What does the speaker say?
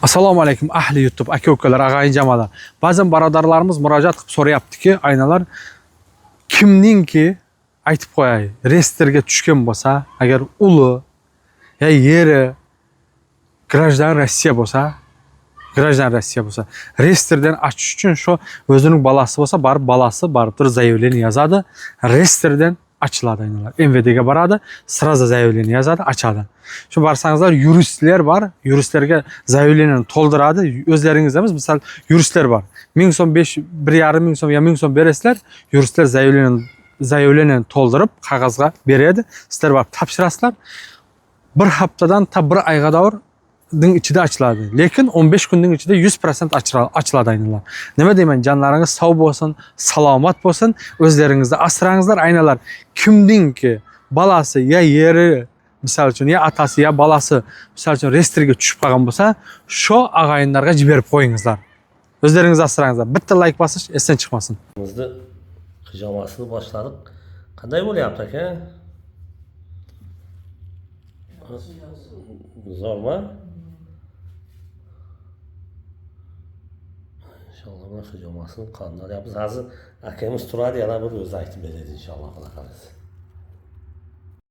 Assalomu alaykum ahli YouTube aka-ukalar, ag'ayin jamoalar. Ba'zan barodarlarimiz murojaat qilib so'rayaptiki, aynalar kimningki aytib qo'yay, reyestrga tushgan bo'lsa, agar uli ya yeri grajdan Rossiya bo'lsa, reyestrdan achish uchun shu o'zining balasi bo'lsa, baribir zaявление yozadi, reyestrdan açıladi aynalar. MVD'ga boradi, sразу zaявление yozadi, açadi. Şu barsangızlar yuristler var, yuristlerge zaявлениені tolduradi. Özleriniz emas, misal yuristler var. 1000 so'm 1,5 ming so'm ya 1000 so'm beresizler, yuristler zaявлениені toldurup qog'ozga beradi. Sizlar borib topshirasizlar. Bir haftadan ta bir oyga davr içinde açıladi. Lekin 15 kunning içinde 100% açıladi aynalar. Nima deyman, canlarınız sağ bo'lsin, salomat bo'lsin, o'zlaringizda asrangizlar aynalar. Kimningki balasi ya yeri, misal uchun ya atasi ya balasi misal uchun reyestrga tushib qolgan bo'lsa, shu ag'ayinlarga jiberib qo'yingizlar. O'zlaringiz asrangizlar. Bitta like bosish esdan chiqmasin. Bizde hijomasini boshladik. Qanday bo'lyapti aka? Zo'rmi? İnşallah bu hijomasini qanday yapız. Hozir akamiz turadi, yana bir o'zi aytib beradi inshaalloh.